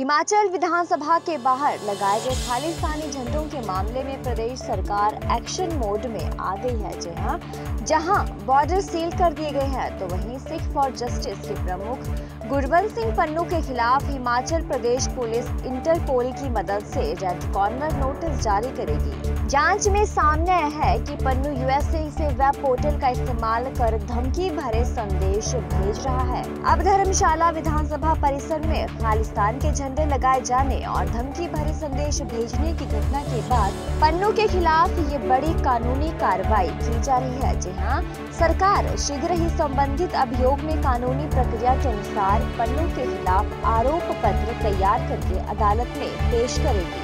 हिमाचल विधानसभा के बाहर लगाए गए खालिस्तानी झंडों के मामले में प्रदेश सरकार एक्शन मोड में आ गई है। जी हां, जहां बॉर्डर सील कर दिए गए हैं, तो वहीं सिख फॉर जस्टिस के प्रमुख गुरवंत सिंह पन्नू के खिलाफ हिमाचल प्रदेश पुलिस इंटरपोल की मदद से रेड कॉर्नर नोटिस जारी करेगी। जांच में सामने आया है कि पन्नू यूएसए से वेब पोर्टल का इस्तेमाल कर धमकी भरे संदेश भेज रहा है। अब धर्मशाला विधानसभा परिसर में खालिस्तान के झंडे लगाए जाने और धमकी भरे संदेश भेजने की घटना के बाद पन्नू के खिलाफ ये बड़ी कानूनी कार्रवाई की जा रही है। जी हां, सरकार शीघ्र ही संबंधित अभियोग में कानूनी प्रक्रिया के अनुसार पन्नू के खिलाफ आरोप पत्र तैयार करके अदालत में पेश करेगी।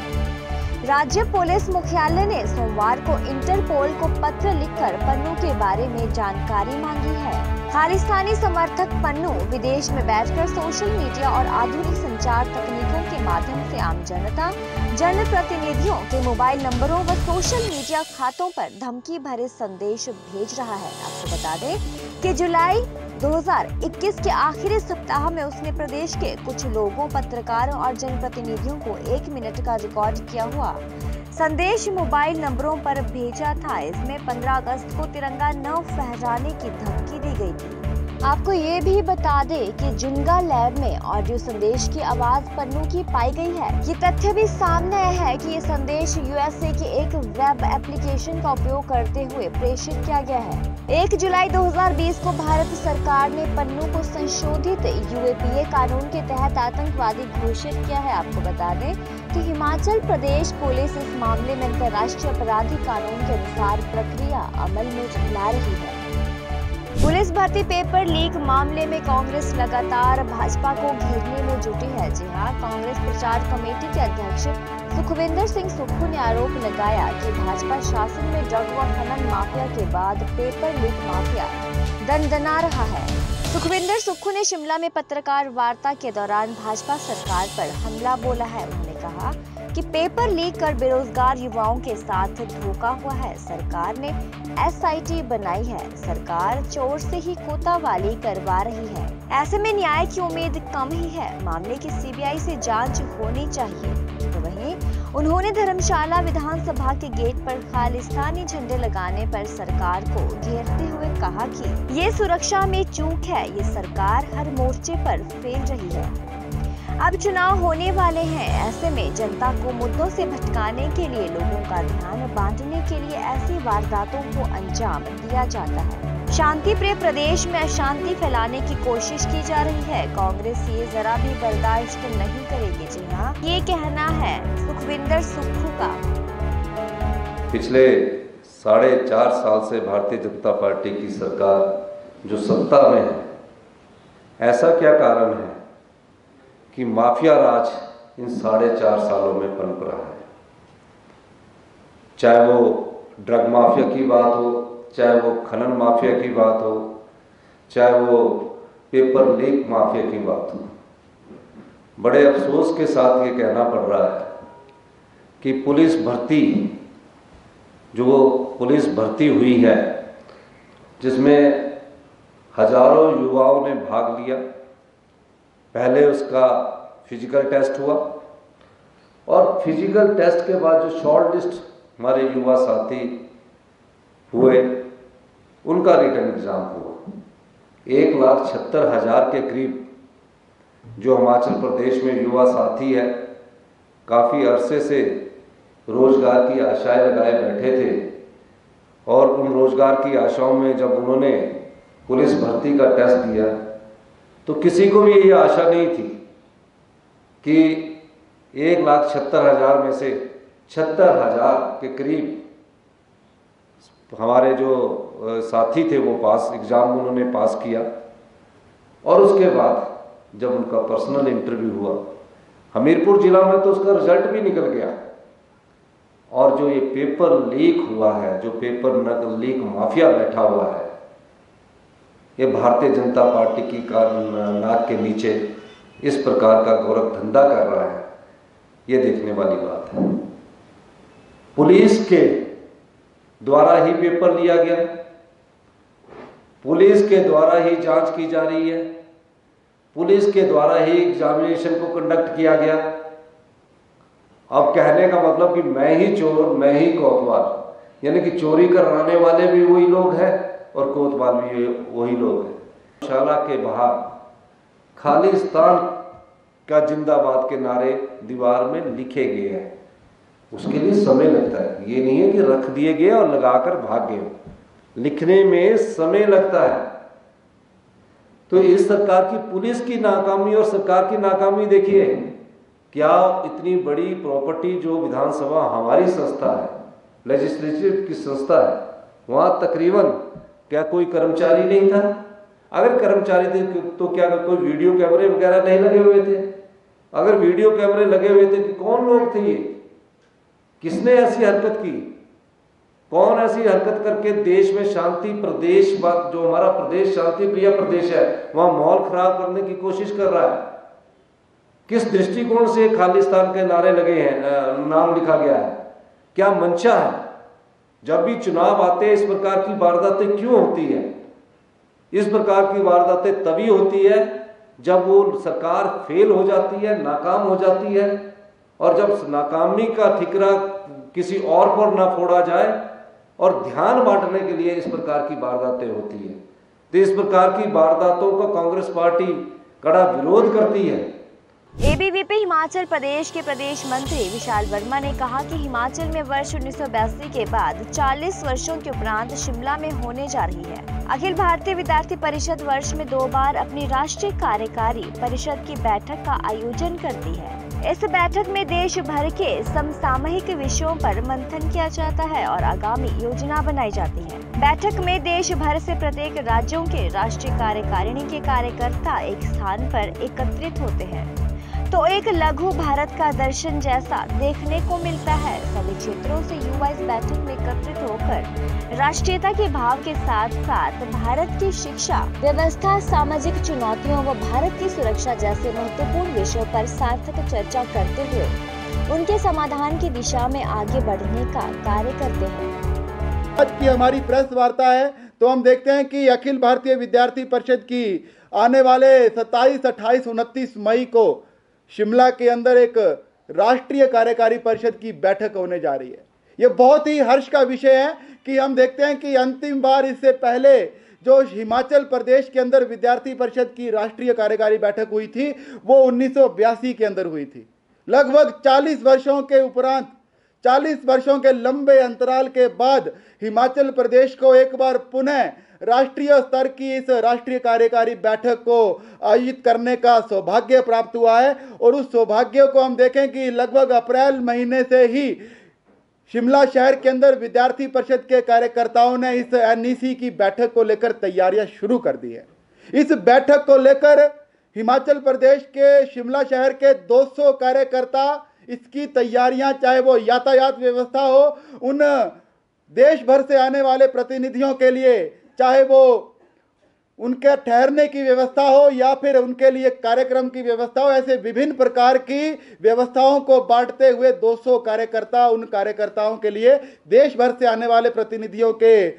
राज्य पुलिस मुख्यालय ने सोमवार को इंटरपोल को पत्र लिखकर पन्नू के बारे में जानकारी मांगी है। खालिस्तानी समर्थक पन्नू विदेश में बैठकर सोशल मीडिया और आधुनिक संचार तकनीकों के माध्यम से आम जनता, जनप्रतिनिधियों के मोबाइल नंबरों व सोशल मीडिया खातों पर धमकी भरे संदेश भेज रहा है। आपको बता दें कि जुलाई 2021 के आखिरी सप्ताह में उसने प्रदेश के कुछ लोगों, पत्रकारों और जनप्रतिनिधियों को 1 मिनट का रिकॉर्ड किया हुआ संदेश मोबाइल नंबरों पर भेजा था। इसमें 15 अगस्त को तिरंगा न फहराने की धमकी दी गई थी। आपको ये भी बता दें कि जुंगा लैब में ऑडियो संदेश की आवाज पन्नू की पाई गई है। ये तथ्य भी सामने आया है कि ये संदेश यूएसए के एक वेब एप्लीकेशन का उपयोग करते हुए प्रेषित किया गया है। 1 जुलाई 2020 को भारत सरकार ने पन्नू को संशोधित यूएपीए कानून के तहत आतंकवादी घोषित किया है। आपको बता दें कि हिमाचल प्रदेश पुलिस इस मामले में अंतर्राष्ट्रीय आपराधिक कानून के अनुसार प्रक्रिया अमल में ला रही है। पुलिस भर्ती पेपर लीक मामले में कांग्रेस लगातार भाजपा को घेरने में जुटी है। जी हां, कांग्रेस प्रचार कमेटी के अध्यक्ष सुखविंदर सिंह सुक्खू ने आरोप लगाया कि भाजपा शासन में ड्रग व खनन माफिया के बाद पेपर लीक माफिया दनदना रहा है। सुखविंदर सुक्खू ने शिमला में पत्रकार वार्ता के दौरान भाजपा सरकार पर हमला बोला है। उन्होंने कहा कि पेपर लीक कर बेरोजगार युवाओं के साथ धोखा हुआ है। सरकार ने एसआईटी बनाई है। सरकार चोर से ही कोतावाली करवा रही है। ऐसे में न्याय की उम्मीद कम ही है। मामले की सीबीआई से जांच होनी चाहिए। तो वहीं उन्होंने धर्मशाला विधानसभा के गेट पर खालिस्तानी झंडे लगाने पर सरकार को घेरते हुए कहा कि ये सुरक्षा में चूक है। ये सरकार हर मोर्चे पर फेल रही है। अब चुनाव होने वाले हैं। ऐसे में जनता को मुद्दों से भटकाने के लिए, लोगों का ध्यान बांटने के लिए ऐसी वारदातों को अंजाम दिया जाता है। शांति प्रिय प्रदेश में अशांति फैलाने की कोशिश की जा रही है। कांग्रेस ये जरा भी बर्दाश्त नहीं करेगी। जी हां, ये कहना है सुखविंदर सुक्खू का। पिछले 4.5 साल से भारतीय जनता पार्टी की सरकार जो सत्ता में है, ऐसा क्या कारण है कि माफिया राज इन 4.5 सालों में पनप रहा है। चाहे वो ड्रग माफिया की बात हो, चाहे वो खनन माफिया की बात हो, चाहे वो पेपर लीक माफिया की बात हो। बड़े अफसोस के साथ ये कहना पड़ रहा है कि पुलिस भर्ती हुई है, जिसमें हजारों युवाओं ने भाग लिया। पहले उसका फिजिकल टेस्ट हुआ और फिजिकल टेस्ट के बाद जो शॉर्ट लिस्ट हमारे युवा साथी हुए, उनका रिटर्न एग्जाम हुआ। 1,76,000 के करीब जो हिमाचल प्रदेश में युवा साथी है, काफ़ी अरसे से रोजगार की आशाएं लगाए बैठे थे और उन रोजगार की आशाओं में जब उन्होंने पुलिस भर्ती का टेस्ट दिया तो किसी को भी ये आशा नहीं थी कि 1,76,000 में से 76,000 के करीब हमारे जो साथी थे वो एग्जाम उन्होंने पास किया। और उसके बाद जब उनका पर्सनल इंटरव्यू हुआ हमीरपुर जिला में, तो उसका रिजल्ट भी निकल गया। और जो ये पेपर लीक हुआ है, जो पेपर लीक माफिया बैठा हुआ है, ये भारतीय जनता पार्टी की नाक के नीचे इस प्रकार का गोरख धंधा कर रहा है, ये देखने वाली बात है। पुलिस के द्वारा ही पेपर लिया गया, पुलिस के द्वारा ही जांच की जा रही है पुलिस के द्वारा ही एग्जामिनेशन को कंडक्ट किया गया। अब कहने का मतलब कि मैं ही चोर, मैं ही कोतवाल, यानी कि चोरी कराने वाले भी वही लोग हैं और कोतवाल भी वही लोग हैं। शाला के बाहर खालिस्तान का जिंदाबाद के नारे दीवार में लिखे गए हैं। उसके लिए समय लगता है, ये नहीं है कि रख दिए गए और लगाकर भाग गए, लिखने में समय लगता है। तो इस सरकार की पुलिस की नाकामी और सरकार की नाकामी देखिए, क्या इतनी बड़ी प्रॉपर्टी जो विधानसभा हमारी संस्था है, लेजिस्लेटिव की संस्था है, वहां तकरीबन क्या कोई कर्मचारी नहीं था? अगर कर्मचारी थे तो क्या कोई वीडियो कैमरे वगैरह नहीं लगे हुए थे? अगर वीडियो कैमरे लगे हुए थे कि कौन लोग थे ये, किसने ऐसी हरकत की, कौन ऐसी हरकत करके देश में शांति प्रदेश, जो हमारा प्रदेश शांति प्रिय प्रदेश है, वहां माहौल खराब करने की कोशिश कर रहा है? किस दृष्टिकोण से खालिस्तान के नारे लगे हैं, नाम लिखा गया है? क्या मंशा है? जब भी चुनाव आते हैं इस प्रकार की वारदातें क्यों होती है? इस प्रकार की वारदातें तभी होती है जब वो सरकार फेल हो जाती है, नाकाम हो जाती है, और जब नाकामी का ठिकरा किसी और पर ना फोड़ा जाए और ध्यान बांटने के लिए इस प्रकार की वारदातें होती है। तो इस प्रकार की वारदातों का कांग्रेस पार्टी कड़ा विरोध करती है। एबीवीपी हिमाचल प्रदेश के प्रदेश मंत्री विशाल वर्मा ने कहा कि हिमाचल में वर्ष 1982 के बाद 40 वर्षों के उपरांत शिमला में होने जा रही है अखिल भारतीय विद्यार्थी परिषद वर्ष में 2 बार अपनी राष्ट्रीय कार्यकारी परिषद की बैठक का आयोजन करती है। इस बैठक में देश भर के समसामयिक विषयों पर मंथन किया जाता है और आगामी योजना बनाई जाती है। बैठक में देश भर से प्रत्येक राज्यों के राष्ट्रीय कार्यकारिणी के कार्यकर्ता एक स्थान पर एकत्रित होते हैं, तो एक लघु भारत का दर्शन जैसा देखने को मिलता है। सभी क्षेत्रों से युवा इस बैठक में एकत्रित होकर राष्ट्रीयता के भाव के साथ साथ भारत की शिक्षा व्यवस्था, सामाजिक चुनौतियों व भारत की सुरक्षा जैसे महत्वपूर्ण विषयों पर सार्थक चर्चा करते हुए उनके समाधान की दिशा में आगे बढ़ने का कार्य करते हैं। आज की हमारी प्रेस वार्ता है तो हम देखते हैं कि अखिल भारतीय विद्यार्थी परिषद की आने वाले 27, 28, 29 मई को शिमला के अंदर एक राष्ट्रीय कार्यकारी परिषद की बैठक होने जा रही है। ये बहुत ही हर्ष का विषय है कि हम देखते हैं कि अंतिम बार इससे पहले जो हिमाचल प्रदेश के अंदर विद्यार्थी परिषद की राष्ट्रीय कार्यकारी बैठक हुई थी वो 1982 के अंदर हुई थी। लगभग 40 वर्षों के उपरांत, 40 वर्षों के लंबे अंतराल के बाद हिमाचल प्रदेश को एक बार पुनः राष्ट्रीय स्तर की इस राष्ट्रीय कार्यकारी बैठक को आयोजित करने का सौभाग्य प्राप्त हुआ है। और उस सौभाग्य को हम देखें कि लगभग अप्रैल महीने से ही शिमला शहर के अंदर विद्यार्थी परिषद के कार्यकर्ताओं ने इस एनईसी की बैठक को लेकर तैयारियां शुरू कर दी है। इस बैठक को लेकर हिमाचल प्रदेश के शिमला शहर के 200 कार्यकर्ता इसकी तैयारियां, चाहे वो यातायात व्यवस्था हो, उन देश भर से आने वाले प्रतिनिधियों के लिए, चाहे वो उनके ठहरने की व्यवस्था हो या फिर उनके लिए कार्यक्रम की व्यवस्था हो, ऐसे विभिन्न प्रकार की व्यवस्थाओं को बांटते हुए 200 कार्यकर्ता उन कार्यकर्ताओं के लिए, देश भर से आने वाले प्रतिनिधियों के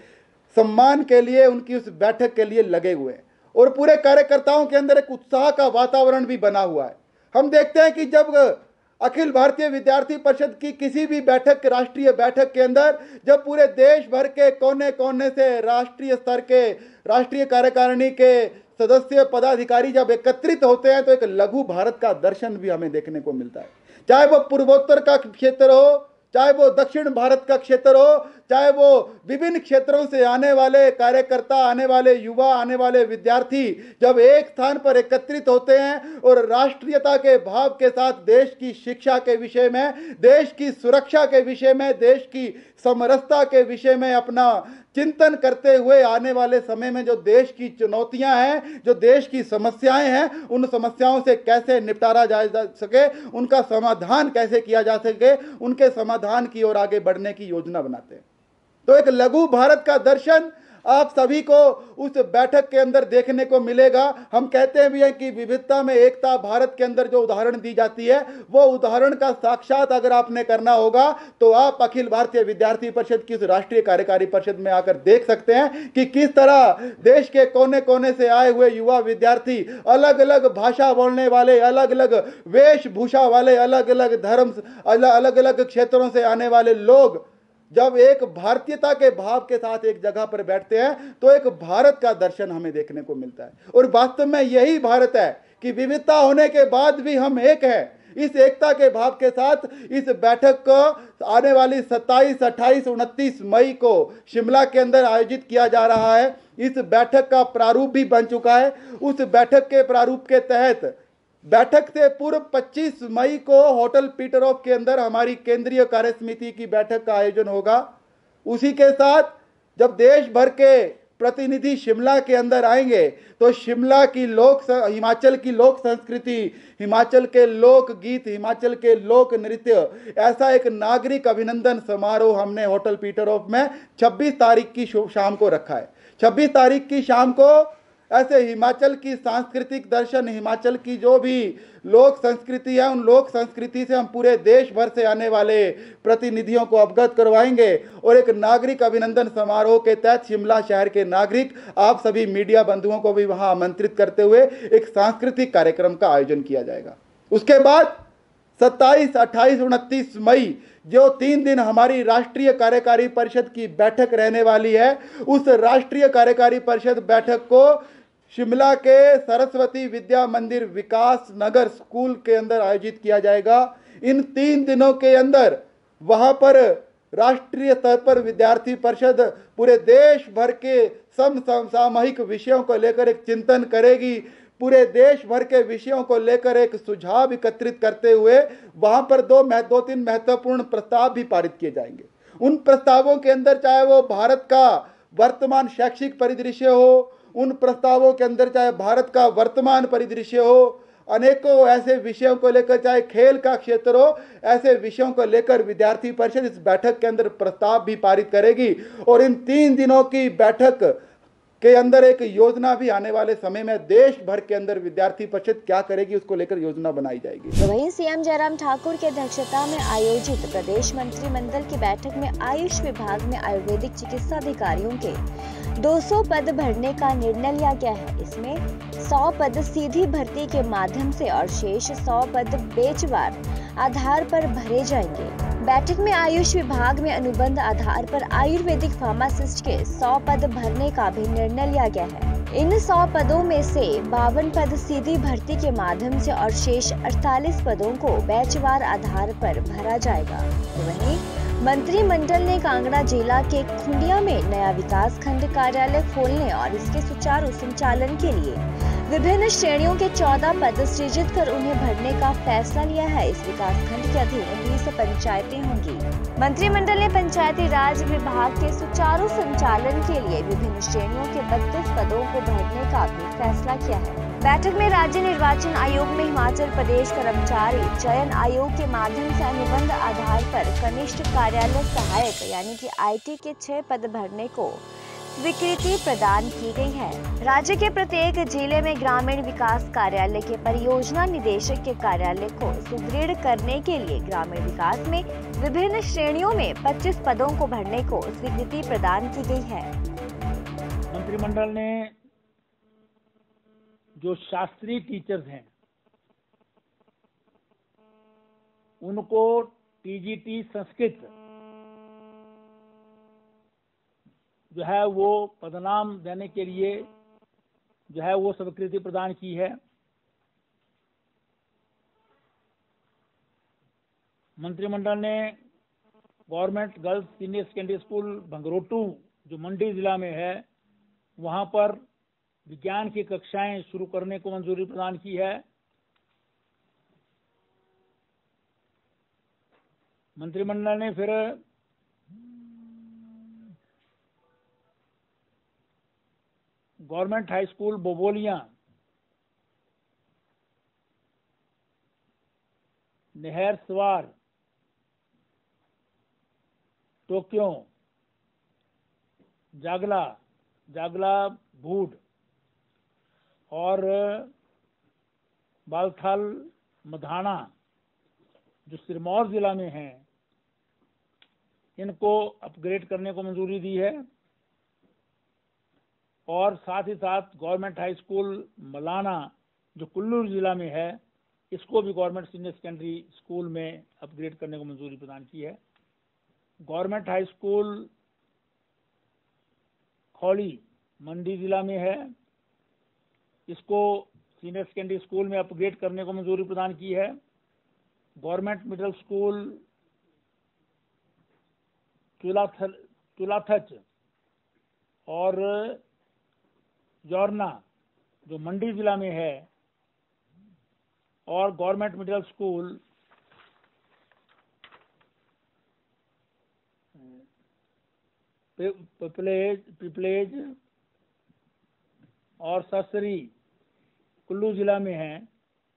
सम्मान के लिए, उनकी उस बैठक के लिए लगे हुए हैं। और पूरे कार्यकर्ताओं के अंदर एक उत्साह का वातावरण भी बना हुआ है। हम देखते हैं कि जब अखिल भारतीय विद्यार्थी परिषद की किसी भी बैठक, राष्ट्रीय बैठक के अंदर जब पूरे देश भर के कोने कोने से राष्ट्रीय स्तर के राष्ट्रीय कार्यकारिणी के सदस्य पदाधिकारी जब एकत्रित होते हैं तो एक लघु भारत का दर्शन भी हमें देखने को मिलता है। चाहे वो पूर्वोत्तर का क्षेत्र हो, चाहे वो दक्षिण भारत का क्षेत्र हो, चाहे वो विभिन्न क्षेत्रों से आने वाले कार्यकर्ता, आने वाले युवा, आने वाले विद्यार्थी जब एक स्थान पर एकत्रित होते हैं और राष्ट्रीयता के भाव के साथ देश की शिक्षा के विषय में, देश की सुरक्षा के विषय में, देश की समरसता के विषय में अपना चिंतन करते हुए आने वाले समय में जो देश की चुनौतियां हैं, जो देश की समस्याएं हैं, उन समस्याओं से कैसे निपटारा जा सके, उनका समाधान कैसे किया जा सके, उनके समाधान की ओर आगे बढ़ने की योजना बनाते हैं। तो एक लघु भारत का दर्शन आप सभी को उस बैठक के अंदर देखने को मिलेगा। हम कहते भी हैं कि विविधता में एकता, भारत के अंदर जो उदाहरण दी जाती है वो उदाहरण का साक्षात अगर आपने करना होगा तो आप अखिल भारतीय विद्यार्थी परिषद की उस राष्ट्रीय कार्यकारी परिषद में आकर देख सकते हैं कि किस तरह देश के कोने कोने से आए हुए युवा विद्यार्थी, अलग अलग भाषा बोलने वाले, अलग अलग वेशभूषा वाले, अलग अलग धर्म, अलग अलग क्षेत्रों से आने वाले लोग जब एक भारतीयता के भाव के साथ एक जगह पर बैठते हैं तो एक भारत का दर्शन हमें देखने को मिलता है। और वास्तव में यही भारत है कि विविधता होने के बाद भी हम एक हैं। इस एकता के भाव के साथ इस बैठक को आने वाली 27, 28, 29 मई को शिमला के अंदर आयोजित किया जा रहा है। इस बैठक का प्रारूप भी बन चुका है। उस बैठक के प्रारूप के तहत बैठक से पूर्व 25 मई को होटल पीटरऑफ के अंदर हमारी केंद्रीय कार्य समिति की बैठक का आयोजन होगा। उसी के साथ जब देश भर के प्रतिनिधि शिमला के अंदर आएंगे तो शिमला की हिमाचल की लोक संस्कृति, हिमाचल के लोक गीत, हिमाचल के लोक नृत्य, ऐसा एक नागरिक अभिनंदन समारोह हमने होटल पीटरऑफ में 26 तारीख की शाम को रखा है। 26 तारीख की शाम को ऐसे हिमाचल की सांस्कृतिक दर्शन, हिमाचल की जो भी लोक संस्कृति है, उन लोक संस्कृति से हम पूरे देश भर से आने वाले प्रतिनिधियों को अवगत करवाएंगे। और एक नागरिक अभिनंदन समारोह के तहत शिमला शहर के नागरिक, आप सभी मीडिया बंधुओं को भी वहां आमंत्रित करते हुए एक सांस्कृतिक कार्यक्रम का आयोजन किया जाएगा। उसके बाद 27, 28, 29 मई जो 3 दिन हमारी राष्ट्रीय कार्यकारी परिषद की बैठक रहने वाली है, उस राष्ट्रीय कार्यकारी परिषद बैठक को शिमला के सरस्वती विद्या मंदिर विकास नगर स्कूल के अंदर आयोजित किया जाएगा। इन 3 दिनों के अंदर वहां पर राष्ट्रीय स्तर पर विद्यार्थी परिषद पूरे देश भर के समसामयिक विषयों को लेकर एक चिंतन करेगी। पूरे देश भर के विषयों को लेकर एक सुझाव एकत्रित करते हुए वहां पर 2-3 महत्वपूर्ण प्रस्ताव भी पारित किए जाएंगे। उन प्रस्तावों के अंदर चाहे वो भारत का वर्तमान शैक्षिक परिदृश्य हो, उन प्रस्तावों के अंदर चाहे भारत का वर्तमान परिदृश्य हो, अनेकों ऐसे विषयों को लेकर, चाहे खेल का क्षेत्र हो, ऐसे विषयों को लेकर विद्यार्थी परिषद इस बैठक के अंदर प्रस्ताव भी पारित करेगी। और इन 3 दिनों की बैठक के अंदर एक योजना भी आने वाले समय में देश भर के अंदर विद्यार्थी परिषद क्या करेगी उसको लेकर योजना बनाई जाएगी। तो वहीं सीएम जयराम ठाकुर की अध्यक्षता में आयोजित प्रदेश मंत्रिमंडल की बैठक में आयुष विभाग में आयुर्वेदिक चिकित्सा अधिकारियों के 200 पद भरने का निर्णय लिया गया है। इसमें 100 पद सीधी भर्ती के माध्यम से और शेष 100 पद बेचवार आधार पर भरे जाएंगे। बैठक में आयुष विभाग में अनुबंध आधार पर आयुर्वेदिक फार्मासिस्ट के 100 पद भरने का भी निर्णय लिया गया है। इन 100 पदों में से 52 पद सीधी भर्ती के माध्यम से और शेष 48 पदों को बैचवार आधार पर भरा जाएगा। तो वहीं मंत्रिमंडल ने कांगड़ा जिला के खुंडिया में नया विकास खंड कार्यालय खोलने और इसके सुचारू संचालन के लिए विभिन्न श्रेणियों के 14 पद सृजित कर उन्हें भरने का फैसला लिया है। इस विकास खंड के अधीन 20 पंचायतें होंगी। मंत्रिमंडल ने पंचायती राज विभाग के सुचारू संचालन के लिए विभिन्न श्रेणियों के 32 पदों को भरने का भी फैसला किया है। बैठक में राज्य निर्वाचन आयोग में हिमाचल प्रदेश कर्मचारी चयन आयोग के माध्यम से अनुबंध आधार पर कनिष्ठ कार्यालय सहायक यानी कि IT के 6 पद भरने को स्वीकृति प्रदान की गई है। राज्य के प्रत्येक जिले में ग्रामीण विकास कार्यालय के परियोजना निदेशक के कार्यालय को सुदृढ़ करने के लिए ग्रामीण विकास में विभिन्न श्रेणियों में 25 पदों को भरने को स्वीकृति प्रदान की गई है। मंत्रिमंडल ने जो शास्त्रीय टीचर्स हैं उनको TGT संस्कृत जो है वो पदनाम देने के लिए जो है वो स्वीकृति प्रदान की है। मंत्रिमंडल ने government girls senior secondary school Bhangrotu जो मंडी जिला में है वहां पर विज्ञान की कक्षाएं शुरू करने को मंजूरी प्रदान की है। मंत्रिमंडल ने फिर गवर्नमेंट हाई स्कूल बोबोलिया, नहर सवार, टोक्यो, जागला जागला भूड और बालथल मधाना जो सिरमौर जिला में हैं, इनको अपग्रेड करने को मंजूरी दी है। और साथ ही साथ गवर्नमेंट हाई स्कूल मलाना जो कुल्लू जिला में है, इसको भी गवर्नमेंट सीनियर सेकेंडरी स्कूल में अपग्रेड करने को मंजूरी प्रदान की है। गवर्नमेंट हाई स्कूल खौली मंडी जिला में है, इसको सीनियर सेकेंडरी स्कूल में अपग्रेड करने को मंजूरी प्रदान की है। गवर्नमेंट मिडिल स्कूल तुलाथच और जौरना जो मंडी जिला में है, और गवर्नमेंट मिडिल स्कूल पिपलेज और ससरी कुल्लू जिला में हैं,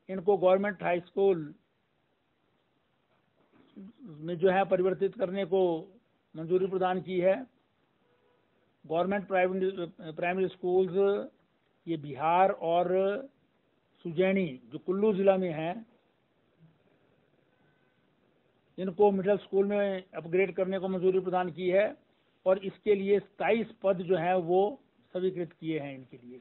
इनको गवर्नमेंट हाई स्कूल में जो है परिवर्तित करने को मंजूरी प्रदान की है। गवर्नमेंट प्राइमरी स्कूल्स ये बिहार और सुजैनी जो कुल्लू जिला में हैं, इनको मिडिल स्कूल में अपग्रेड करने को मंजूरी प्रदान की है, और इसके लिए 27 पद जो हैं वो स्वीकृत किए हैं इनके लिए।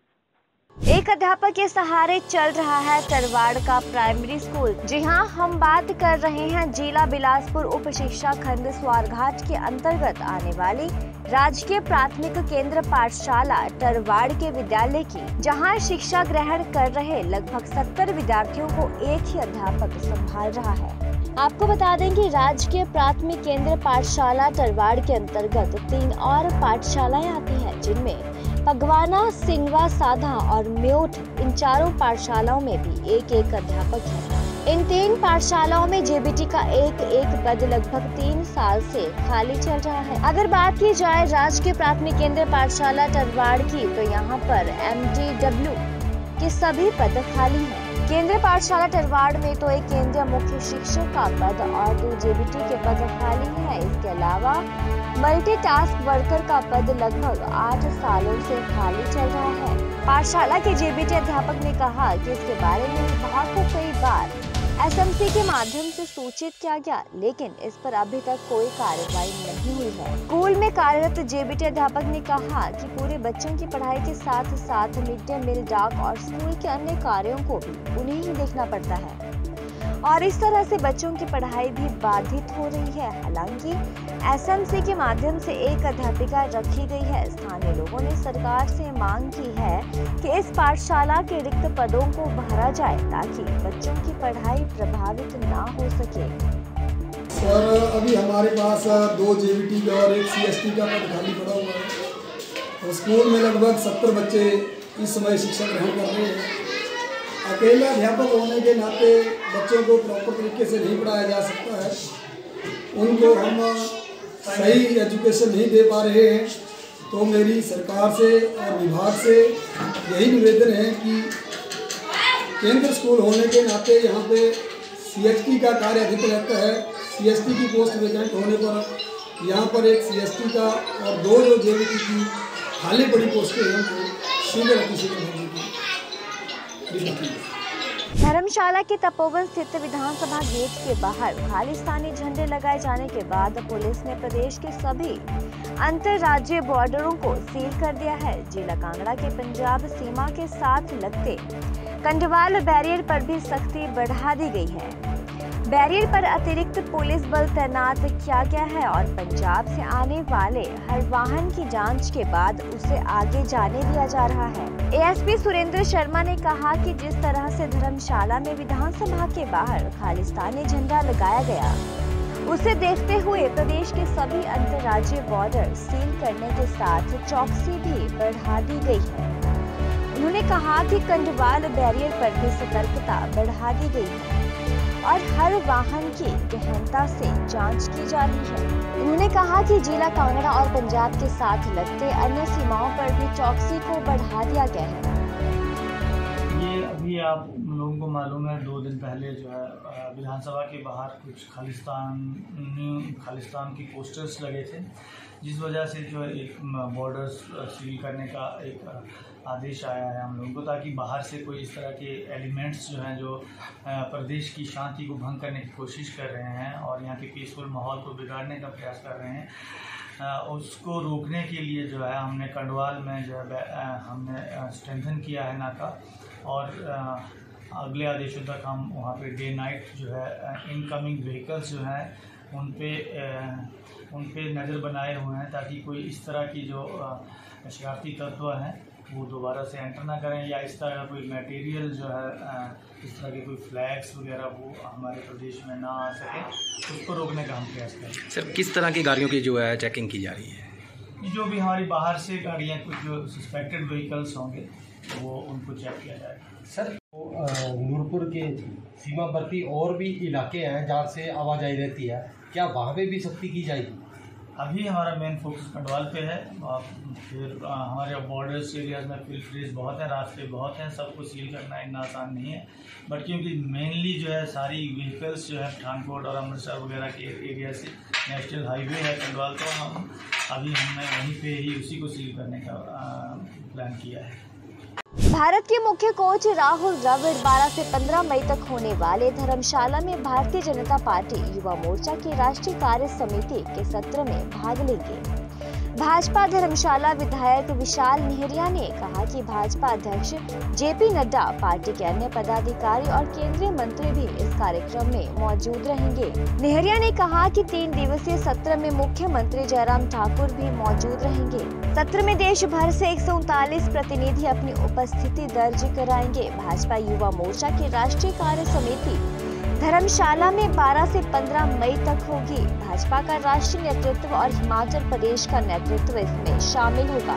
एक अध्यापक के सहारे चल रहा है तरवाड़ का प्राइमरी स्कूल। जी हां, हम बात कर रहे हैं जिला बिलासपुर उप शिक्षा खंड स्वारघाट के अंतर्गत आने वाली राजकीय प्राथमिक केंद्र पाठशाला तरवाड़ के विद्यालय की, जहां शिक्षा ग्रहण कर रहे लगभग 70 विद्यार्थियों को एक ही अध्यापक संभाल रहा है। आपको बता दें कि राजकीय प्राथमिक केंद्र पाठशाला तरवाड़ के अंतर्गत 3 और पाठशालाएं आती हैं, जिनमें पगवाना, सिंगवा, साधा और म्योट, इन चारों पाठशालाओं में भी एक एक अध्यापक है। इन 3 पाठशालाओं में जेबीटी का एक पद लगभग 3 साल से खाली चल रहा है। अगर बात की जाए राजकीय प्राथमिक केंद्र पाठशाला तरवाड़ की, तो यहाँ पर MTW के सभी पद खाली हैं। केंद्रीय पाठशाला तरवाड़ में तो एक केंद्रीय मुख्य शिक्षक का पद और 2 जेबीटी के पद खाली है। इसके अलावा मल्टीटास्क वर्कर का पद लगभग 8 सालों से खाली चल रहा है। पाठशाला के जेबीटी अध्यापक ने कहा कि इसके बारे में विभाग को कई बार SMC के माध्यम से सूचित किया गया, लेकिन इस पर अभी तक कोई कार्रवाई नहीं हुई है। स्कूल में कार्यरत जेबीटी अध्यापक ने कहा कि पूरे बच्चों की पढ़ाई के साथ साथ मिड डे मील, डाक और स्कूल के अन्य कार्यों को भी उन्हें ही देखना पड़ता है, और इस तरह से बच्चों की पढ़ाई भी बाधित हो रही है। हालांकि SMC के माध्यम से एक अध्यापिका रखी गई है। स्थानीय लोगों ने सरकार से मांग की है कि इस पाठशाला के रिक्त पदों को भरा जाए, ताकि बच्चों की पढ़ाई प्रभावित ना हो सके। सर, अभी हमारे पास 2 जेबीटी का और 1 CST का पद खाली पड़ा हुआ है, और स्कूल में लगभग 70 बच्चे इस समय शिक्षा ग्रहण कर रहे हैं। अकेला अध्यापक होने के नाते बच्चों को प्रॉपर तरीके से नहीं पढ़ाया जा सकता है, उनको हम सही एजुकेशन नहीं दे पा रहे हैं। तो मेरी सरकार से और विभाग से यही निवेदन है कि केंद्र स्कूल होने के नाते यहाँ पे CST का कार्य अधिक रहता है। CST की पोस्ट वैकेंट होने पर यहाँ पर एक CST का और 2 जो जेबीटी की खाली पड़ी पोस्टें हैं, उनको शीघ्र अतिशीघ्र भरने की। धर्मशाला के तपोवन स्थित विधानसभा गेट के बाहर खालिस्तानी झंडे लगाए जाने के बाद पुलिस ने प्रदेश के सभी अंतर्राज्यीय बॉर्डरों को सील कर दिया है। जिला कांगड़ा के पंजाब सीमा के साथ लगते कंडवाल बैरियर पर भी सख्ती बढ़ा दी गई है। बैरियर पर अतिरिक्त पुलिस बल तैनात किया गया है, और पंजाब से आने वाले हर वाहन की जांच के बाद उसे आगे जाने दिया जा रहा है। ASP सुरेंद्र शर्मा ने कहा कि जिस तरह से धर्मशाला में विधानसभा के बाहर खालिस्तानी झंडा लगाया गया, उसे देखते हुए प्रदेश के सभी अंतर्राज्यीय बॉर्डर सील करने के साथ चौकसी भी बढ़ा दी गई है। उन्होंने कहा कि कंडवाल बैरियर पर भी सतर्कता बढ़ा दी गई है और हर वाहन की गहनता से जांच की जा रही है। उन्होंने कहा कि जिला कांगड़ा और पंजाब के साथ लगते अन्य सीमाओं पर भी चौकसी को बढ़ा दिया गया है। ये अभी अभी आप लोगों को मालूम है 2 दिन पहले जो है विधानसभा के बाहर कुछ खालिस्तान की पोस्टर्स लगे थे, जिस वजह से जो है एक बॉर्डर्स सील करने का एक आदेश आया है हम लोगों को, ताकि बाहर से कोई इस तरह के एलिमेंट्स जो हैं जो प्रदेश की शांति को भंग करने की कोशिश कर रहे हैं और यहाँ के पीसफुल माहौल को बिगाड़ने का प्रयास कर रहे हैं, उसको रोकने के लिए जो है हमने कंडवाल में जो है हमने स्ट्रेंथन किया है नाका, और अगले आदेशों तक हम वहाँ पे डे नाइट जो है इनकमिंग व्हीकल्स जो हैं उन पे नज़र बनाए हुए हैं, ताकि कोई इस तरह की जो शरारती तत्व हैं वो दोबारा से एंटर ना करें, या इस तरह का कोई मटेरियल जो है इस तरह के कोई फ्लैग्स वगैरह वो हमारे प्रदेश में ना आ सके, उसको रोकने का हम प्रयास करें। सर, किस तरह की गाड़ियों की जो है चेकिंग की जा रही है? जो भी हमारी बाहर से गाड़ियाँ कुछ जो सस्पेक्टेड व्हीकल्स होंगे वो उनको चेक किया जाएगा। सर, नूरपुर के सीमावर्ती और भी इलाके हैं जहाँ से आवाजाही रहती है, क्या वहाँ पे भी सख्ती की जाएगी? अभी हमारा मेन फोकस कंडवाल पे है, फिर हमारे बॉर्डर्स एरियाज में फिल फ्रीज बहुत है, रास्ते बहुत हैं, सबको सील करना इतना आसान नहीं है, बट क्योंकि मेनली जो है सारी व्हीकल्स जो है पठानकोट और अमृतसर वगैरह के एरिया से नेशनल हाईवे है कंडवाल, तो हमने वहीं पे ही उसी को सील करने का प्लान किया है। भारत के मुख्य कोच राहुल द्रविड़ 12 से 15 मई तक होने वाले धर्मशाला में भारतीय जनता पार्टी युवा मोर्चा की राष्ट्रीय कार्य समिति के सत्र में भाग लेंगे। भाजपा धर्मशाला विधायक विशाल नेहरिया ने कहा कि भाजपा अध्यक्ष जेपी नड्डा, पार्टी के अन्य पदाधिकारी और केंद्रीय मंत्री भी इस कार्यक्रम में मौजूद रहेंगे। नेहरिया ने कहा कि 3 दिवसीय सत्र में मुख्यमंत्री जयराम ठाकुर भी मौजूद रहेंगे। सत्र में देश भर से 139 प्रतिनिधि अपनी उपस्थिति दर्ज कराएंगे। भाजपा युवा मोर्चा की राष्ट्रीय कार्य समिति धर्मशाला में 12 से 15 मई तक होगी। भाजपा का राष्ट्रीय नेतृत्व और हिमाचल प्रदेश का नेतृत्व इसमें शामिल होगा।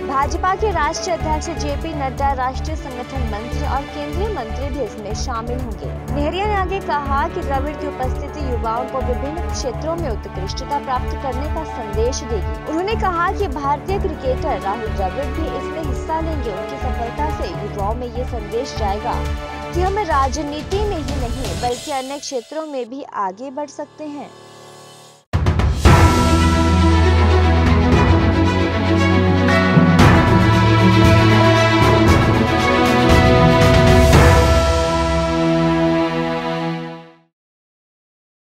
भाजपा के राष्ट्रीय अध्यक्ष जेपी नड्डा, राष्ट्रीय संगठन मंत्री और केंद्रीय मंत्री भी इसमें शामिल होंगे। नेहरिया ने आगे कहा कि द्रविड़ की उपस्थिति युवाओं को विभिन्न क्षेत्रों में उत्कृष्टता प्राप्त करने का संदेश देगी। उन्होंने कहा कि भारतीय क्रिकेटर राहुल द्रविड़ भी इसमें हिस्सा लेंगे। उनकी सफलता से युवाओं में ये संदेश जाएगा कि हम राजनीति में ही नहीं बल्कि अन्य क्षेत्रों में भी आगे बढ़ सकते हैं।